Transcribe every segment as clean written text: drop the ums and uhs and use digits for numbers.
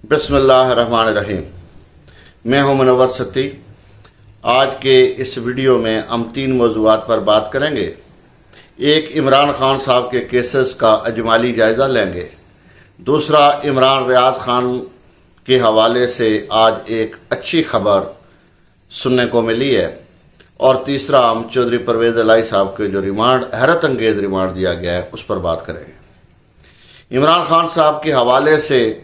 बिस्मिल्लाहिर्रहमानिर्रहीम। मैं हूं मुनव्वर सत्ती। आज के इस वीडियो में हम 3 मौज़ूआत पर बात करेंगे। एक, इमरान खान साहब के केसेस का अजमाली जायज़ा लेंगे। दूसरा, इमरान रियाज खान के हवाले से आज एक अच्छी खबर सुनने को मिली है। और तीसरा, हम चौधरी परवेज़ इलाही साहब के जो रिमांड, हैरत अंगेज़ रिमांड दिया गया है, उस पर बात करेंगे। इमरान खान साहब के हवाले से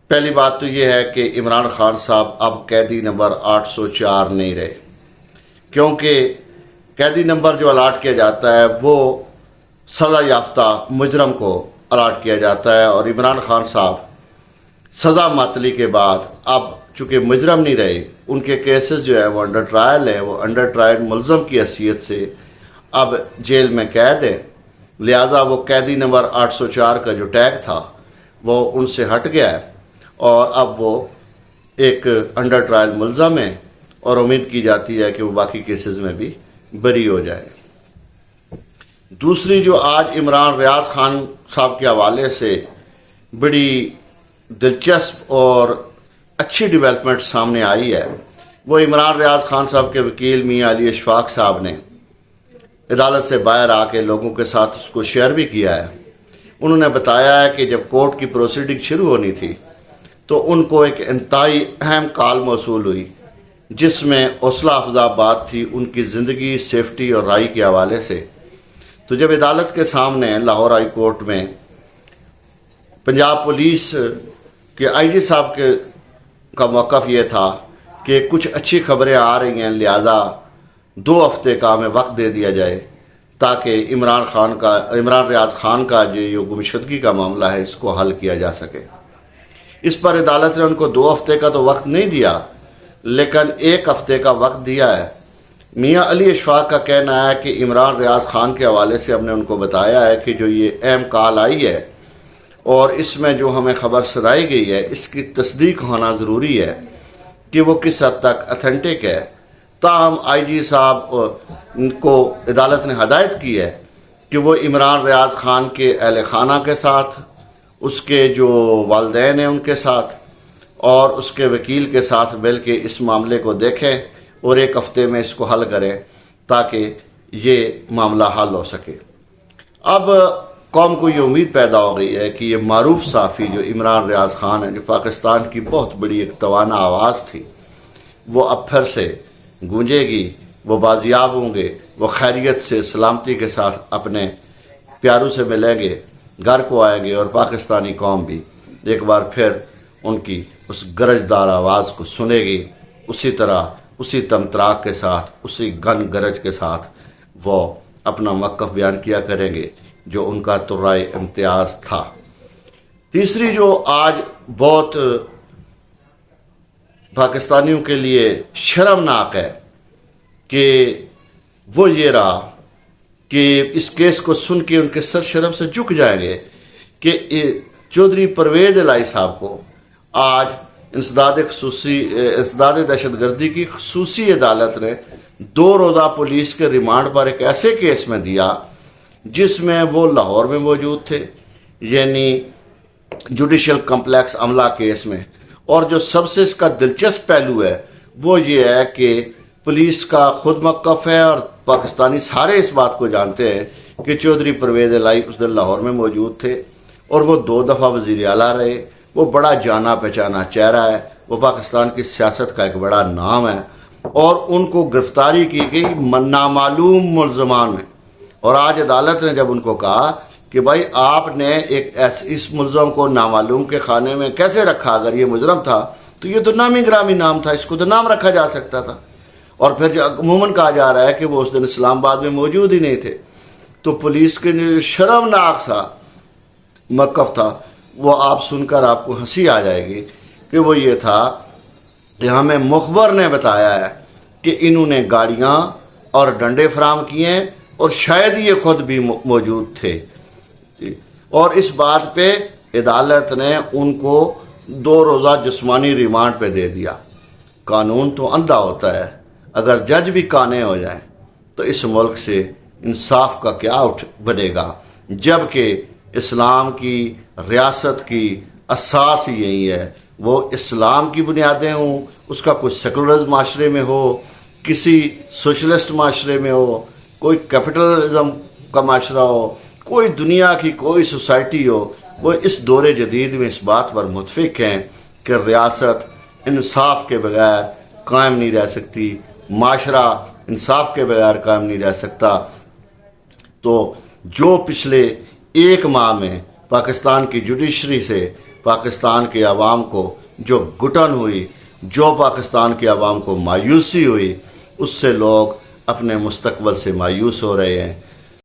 पहली बात तो यह है कि इमरान खान साहब अब कैदी नंबर 804 नहीं रहे, क्योंकि कैदी नंबर जो अलाट किया जाता है वो सज़ा याफ्ता मुजरम को अलाट किया जाता है। और इमरान खान साहब सज़ा मातली के बाद अब चूँकि मुजरम नहीं रहे, उनके केसेस जो है वो अंडर ट्रायल है, वो अंडर ट्रायल मुलज़म की हैसियत से अब जेल में कैद है। लिहाजा वो कैदी नंबर 804 का जो टैग था वो उनसे हट गया है और अब वो एक अंडर ट्रायल मुलज़म है और उम्मीद की जाती है कि वो बाकी केसेस में भी बरी हो जाए। दूसरी जो आज इमरान रियाज खान साहब के हवाले से बड़ी दिलचस्प और अच्छी डेवलपमेंट सामने आई है, वो इमरान रियाज खान साहब के वकील मियां अली इशफाक साहब ने अदालत से बाहर आके लोगों के साथ उसको शेयर भी किया है। उन्होंने बताया है कि जब कोर्ट की प्रोसीडिंग शुरू होनी थी तो उनको एक इंतहाई अहम कॉल मौसूल हुई, जिसमें हौसला अफजा बात थी उनकी ज़िंदगी, सेफ्टी और राय के हवाले से। तो जब अदालत के सामने लाहौर हाई कोर्ट में पंजाब पुलिस के आईजी साहब का मौक़िफ़ ये था कि कुछ अच्छी खबरें आ रही हैं, लिहाजा 2 हफ्ते का हमें वक्त दे दिया जाए ताकि इमरान रियाज खान का जो गुमशुदगी का मामला है इसको हल किया जा सके। इस पर अदालत ने उनको 2 हफ्ते का तो वक्त नहीं दिया, लेकिन 1 हफ्ते का वक्त दिया है। मियां अली इशफाक का कहना है कि इमरान रियाज खान के हवाले से हमने उनको बताया है कि जो ये अहम कॉल आई है और इसमें जो हमें खबर सुनाई गई है इसकी तस्दीक होना ज़रूरी है कि वो किस हद तक ऑथेंटिक है। ताहम आईजी साहब को अदालत ने हदायत की है कि वो इमरान रियाज खान के अहल खाना के साथ, उसके जो वालिदैन हैं उनके साथ और उसके वकील के साथ मिल के इस मामले को देखें और 1 हफ्ते में इसको हल करें ताकि ये मामला हल हो सके। अब कौम को ये उम्मीद पैदा हो गई है कि ये मारूफ साफ़ी जो इमरान रियाज खान है, जो पाकिस्तान की बहुत बड़ी एक तवाना आवाज़ थी, वो अब फिर से गूंजेगी, वो बाजियाब होंगे, वो खैरियत से सलामती के साथ अपने प्यारों से मिलेंगे, घर को आएंगे और पाकिस्तानी कौम भी एक बार फिर उनकी उस गरजदार आवाज़ को सुनेगी। उसी तरह, उसी तमतराक के साथ, उसी गन गरज के साथ वो अपना मौक़िफ़ बयान किया करेंगे जो उनका तुर्राए इम्तियाज़ था। तीसरी जो आज बहुत पाकिस्तानियों के लिए शर्मनाक है कि वो ये रहा कि इस केस को सुन के उनके सर शर्म से झुक जाएंगे कि चौधरी परवेज़ इलाही साहब को आज इंसदाद दहशतगर्दी की खुसूसी अदालत ने 2 रोज़ा पुलिस के रिमांड पर एक ऐसे केस में दिया जिसमें वो लाहौर में मौजूद थे, यानी जुडिशल कम्प्लेक्स अमला केस में। और जो सबसे इसका दिलचस्प पहलू है वो ये है कि पुलिस का खुद मौक़िफ़ है और पाकिस्तानी सारे इस बात को जानते हैं कि चौधरी परवेज़ इलाही उस दिन लाहौर में मौजूद थे और वो 2 दफ़ा वज़ीर आला रहे। वो बड़ा जाना पहचाना चेहरा है, वो पाकिस्तान की सियासत का एक बड़ा नाम है और उनको गिरफ्तारी की गई नामालूम मुलज़मान में। और आज अदालत ने जब उनको कहा कि भाई आपने इस मुलज़म को नामालूम के खाने में कैसे रखा, अगर ये मुजरम था तो ये तो नामी ग्रामी नाम था, इसको तो नाम रखा जा सकता था। और फिर अमूमन कहा जा रहा है कि वो उस दिन इस्लामाबाद में मौजूद ही नहीं थे। तो पुलिस के जो शर्मनाक सा मौक़िफ़ था वो आप सुनकर आपको हंसी आ जाएगी कि वो ये था कि हमें मुखबर ने बताया है कि इन्होंने गाड़ियाँ और डंडे फराम किए और शायद ये खुद भी मौजूद थे। और इस बात पे अदालत ने उनको 2 रोज़ा जिस्मानी रिमांड पे दे दिया। कानून तो अंधा होता है, अगर जज भी काने हो जाए तो इस मुल्क से इंसाफ का क्या बनेगा, जबकि इस्लाम की रियासत की असास ही यही है, وہ اسلام کی بنیادیں ہوں، اس کا کوئی سیکولرزم معاشرے میں ہو، کسی سوشلسٹ معاشرے میں ہو، کوئی کیپٹلزم کا معاشرہ ہو، کوئی دنیا کی کوئی سوسائٹی ہو، وہ اس دور جدید میں اس بات پر متفق ہیں کہ ریاست انصاف کے بغیر قائم نہیں رہ سکتی، معاشرہ انصاف کے بغیر قائم نہیں رہ سکتا۔ تو جو پچھلے ایک ماہ میں پاکستان کی جوڈیشری سے پاکستان کے عوام کو جو گھٹن ہوئی، جو پاکستان کے عوام کو مایوسی ہوئی، اس سے لوگ اپنے مستقبل سے مایوس ہو رہے ہیں۔